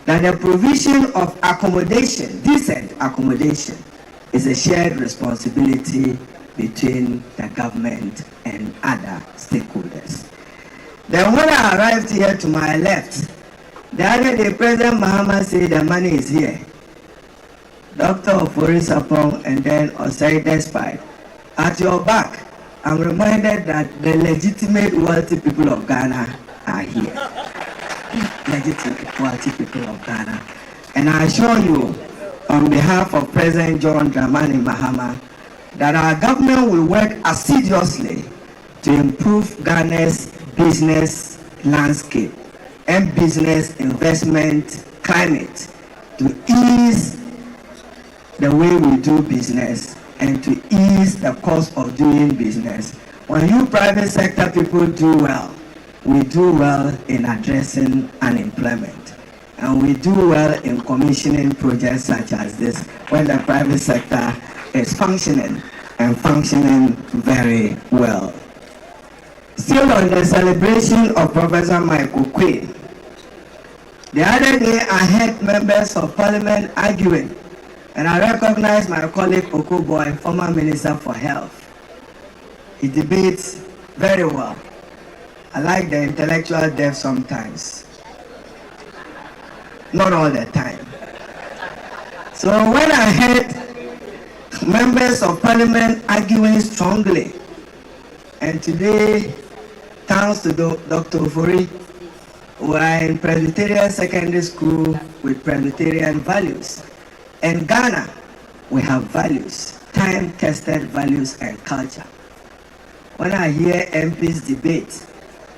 that the provision of accommodation, decent accommodation, is a shared responsibility between the government and other stakeholders. Then when I arrived here to my left, the other day President Mahama said the money is here. Dr. Yaw Sarfoh and then Osei Despite, at your back, I'm reminded that the legitimate wealthy people of Ghana are here. Legitimate wealthy people of Ghana. And I assure you, on behalf of President John Dramani Mahama, that our government will work assiduously to improve Ghana's business landscape and business investment climate, to ease the way we do business and to ease the cost of doing business. When you private sector people do well, we do well in addressing unemployment. And we do well in commissioning projects such as this, when the private sector is functioning and functioning very well. Still on the celebration of Professor Michael Quay, the other day I heard members of parliament arguing, and I recognize my colleague Okoboy, former Minister for Health. He debates very well. I like the intellectual depth sometimes. Not all the time. So when I heard members of parliament arguing strongly, and today, thanks to Dr. Ofori, we are in Presbyterian secondary school with Presbyterian values. In Ghana, we have values, time-tested values and culture. When I hear MPs debate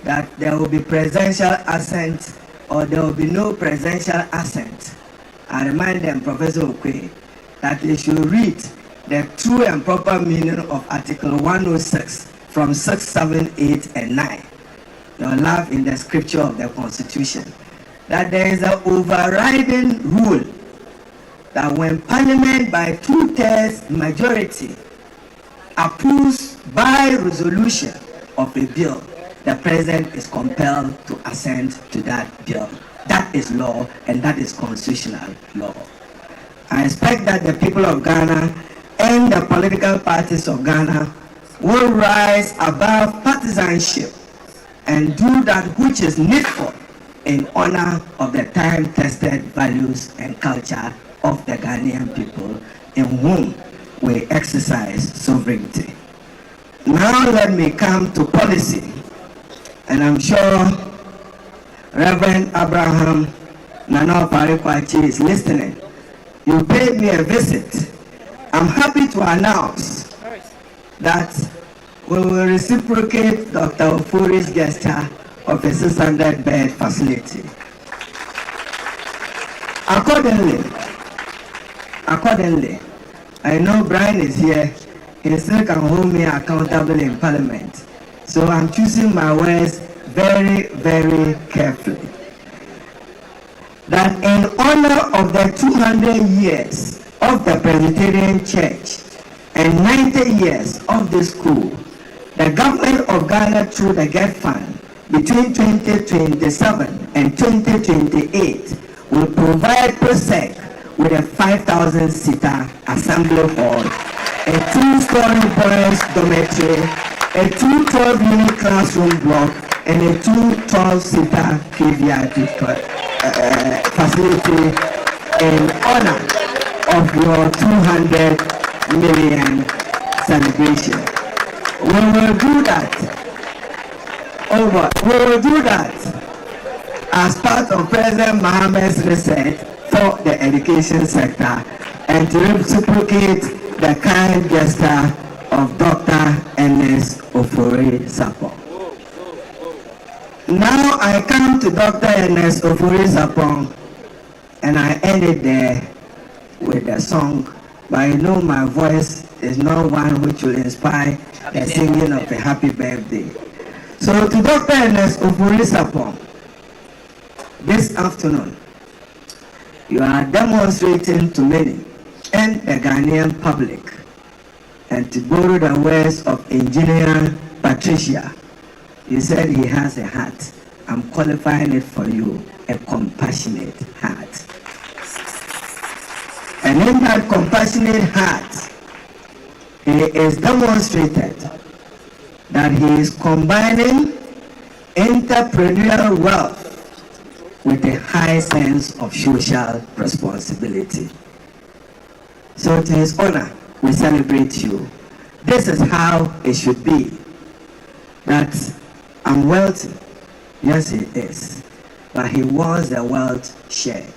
that there will be presidential assent or there will be no presidential assent, I remind them, Professor Okwe, that they should read the true and proper meaning of Article 106 from 6, 7, 8, and 9. You'll laugh in the scripture of the Constitution that there is an overriding rule that when Parliament by 2/3 majority approves by resolution of a bill, the President is compelled to assent to that bill. That is law, and that is constitutional law. I expect that the people of Ghana and the political parties of Ghana will rise above partisanship and do that which is needful in honor of the time-tested values and culture of the Ghanaian people in whom we exercise sovereignty. Now let me come to policy, and I'm sure Reverend Abraham Nana Parikwachi is listening. You paid me a visit. I'm happy to announce that we will reciprocate Dr. Ofori's gesture of a 600-bed facility. Accordingly, I know Brian is here. He still can hold me accountable in Parliament. So I'm choosing my words very, very carefully. That in honor of the 200 years of the Presbyterian Church and 90 years of the school, the government of Ghana through the GET Fund between 2027 and 2028 will provide PROSEC with a 5,000-seater assembly hall, a 2-story boys dormitory, a 2 12-unit classroom block, and a 2 12-seater KVIP facility in honor of your 200 million celebration. We will do that. We will do that as part of President Mohammed's research for the education sector and to reciprocate the kind gesture of Dr. Ernest Ofori Sarfoh. Now I come to Dr. Ernest Ofori Sarfoh and I end it there with a song, but you know my voice is not one which will inspire the singing of a happy birthday. So to Dr. Ernest Ofori Sarfoh, this afternoon, you are demonstrating to many and the Ghanaian public, and to borrow the words of engineer Patricia, he said he has a heart. I'm qualifying it for you, a compassionate heart. And in that compassionate heart, he is demonstrated that he is combining entrepreneurial wealth with a high sense of social responsibility. So to his honor, we celebrate you. This is how it should be. That I'm wealthy. Yes, he is. But he wants the wealth shared.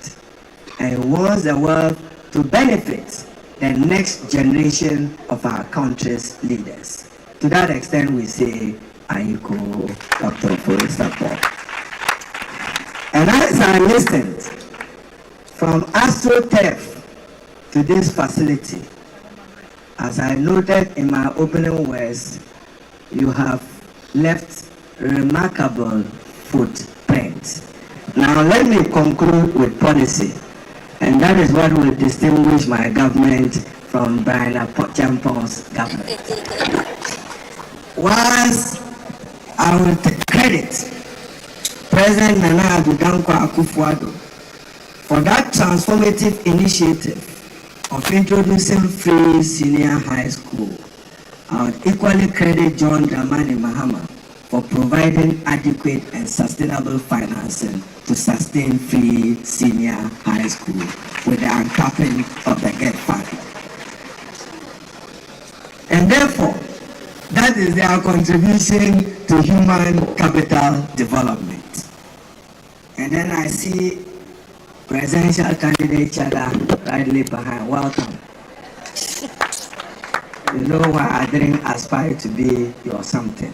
And he wants the wealth to benefit the next generation of our country's leaders. To that extent, we say, Ayiko, Dr. Ofori Sarfoh. And as I listened from AstroTurf to this facility, as I noted in my opening words, you have left remarkable footprints. Now let me conclude with policy, and that is what will distinguish my government from Brian Champong's government. Once I will take credit President Nana Addo Dankwa Akufo-Addo for that transformative initiative of introducing free senior high school. I would equally credit John Dramani Mahama for providing adequate and sustainable financing to sustain free senior high school with the uncapping of the GET Fund. And therefore, that is their contribution to human capital development. And then I see presidential candidate Chada rightly behind. Welcome. You know why I didn't aspire to be your something.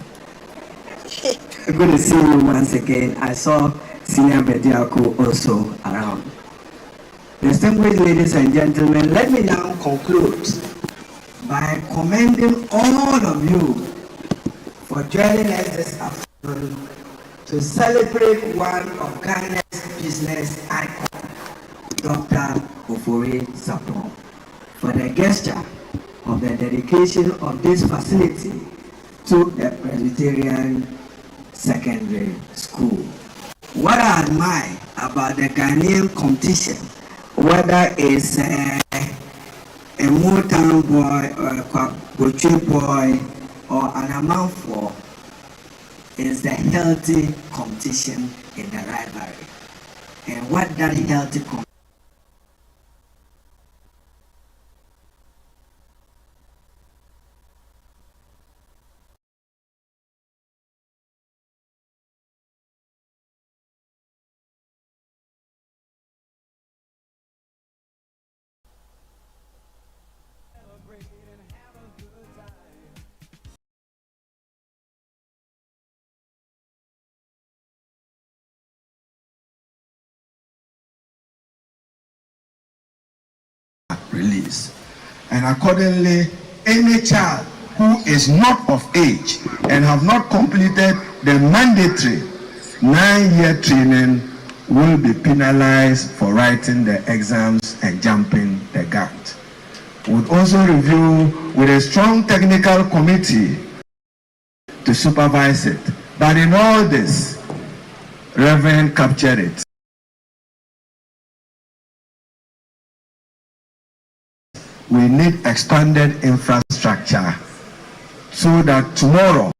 Good to see you once again. I saw Senior Bediako also around. Distinguished ladies and gentlemen, let me now conclude by commending all of you for joining us this afternoon to celebrate one of Ghana's business icon, Dr. Ofori Sarfoh, for the gesture of the dedication of this facility to the Presbyterian Secondary School. What I admire about the Ghanaian competition, whether it's a Motown boy or a Kwabochi boy or an Amanfo, is the healthy competition in the rivalry. And what that healthy competition release. And accordingly, any child who is not of age and have not completed the mandatory 9-year training will be penalized for writing the exams and jumping the gate. We would also review with a strong technical committee to supervise it. But in all this, Reverend captured it. We need expanded infrastructure so that tomorrow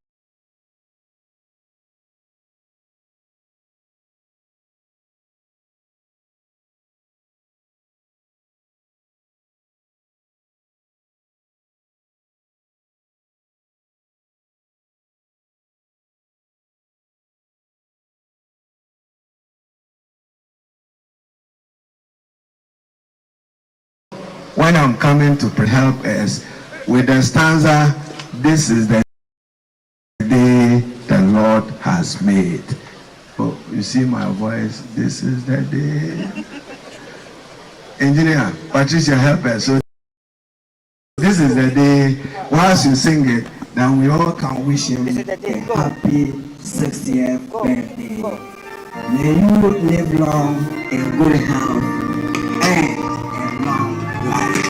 when I'm coming to help us with the stanza, this is the day the Lord has made. Oh, you see my voice? This is the day. Engineer, Patricia, help us. So this is the day, whilst you sing it, then we all can wish him a happy 60th birthday. May you live long in good health and a long life.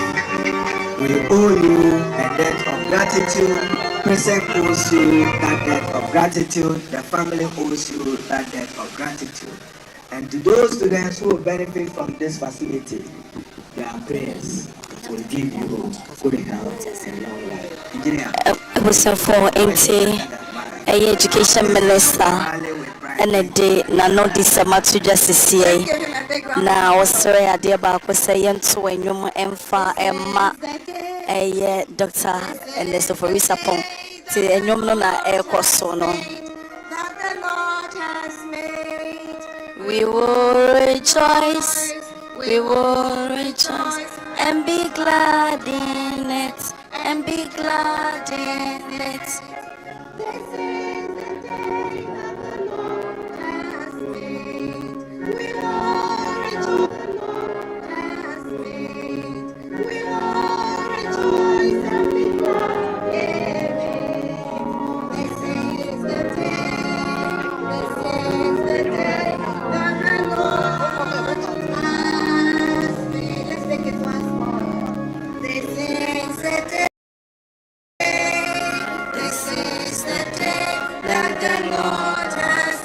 We owe you a debt of gratitude. Present owes you that debt of gratitude. The family owes you that debt of gratitude. And to those students who will benefit from this facility, their prayers will give you good health and long life. Engineer. Asempa Education Minister and a day no December to just see now sorry I dear back was saying to a new emfa Emma a doctor and the Sophorisa Pong to a new air corsono. We will rejoice, and be glad in it, and be glad in it. This is the day that the Lord has made. We will rejoice, the Lord has made. We will rejoice and be glad in it. This is the day, that the Lord has made. Let's take it once more. This is the day. This is the day that the Lord has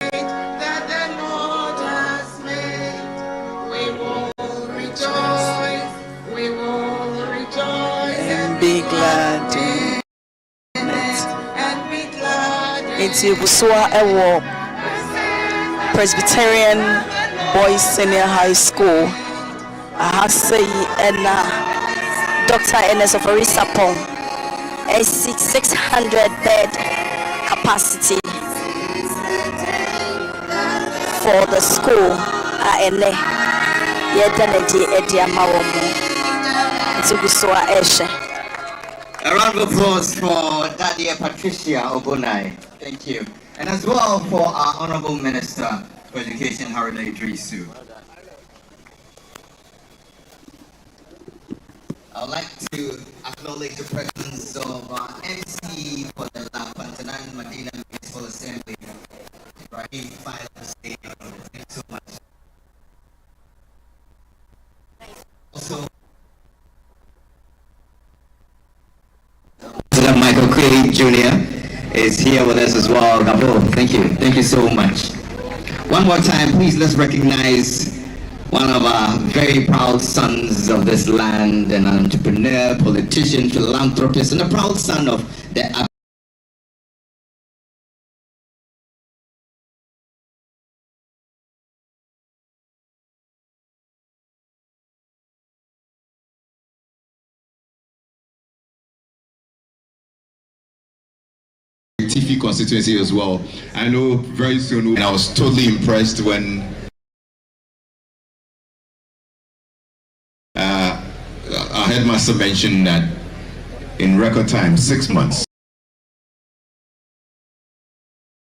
made. That the Lord has made. We will rejoice. We will rejoice and be glad in it. And be glad in it. Into Busua Ewo Presbyterian Boys Senior High School. I say and Dr. Ernest of Orisapong, a 600 bed capacity for the school. A round of applause for Daddy Patricia Obunai. Thank you. And as well for our Honorable Minister for Education, Haruna Idrisu. I would like to acknowledge the presence of our MC for the La Pantanan Medina Municipal Assembly, Ibrahim File State. Thank you so much. Also, President Michael Quay Jr. is here with us as well. Gabo, thank you. Thank you so much. One more time, please, let's recognize one of our very proud sons of this land, an entrepreneur, politician, philanthropist, and a proud son of the Tifi constituency as well. I know very soon, and I was totally impressed when our headmaster mentioned that in record time, 6 months,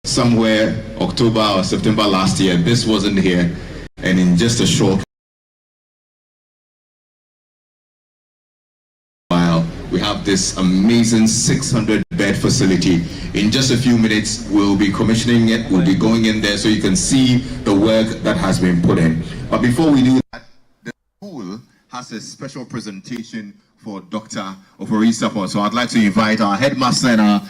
somewhere October or September last year, this wasn't here, and in just a short have this amazing 600-bed facility. In just a few minutes, we'll be commissioning it. We'll be going in there so you can see the work that has been put in. But before we do that, the school has a special presentation for Dr. Sarfoh. So I'd like to invite our headmaster and our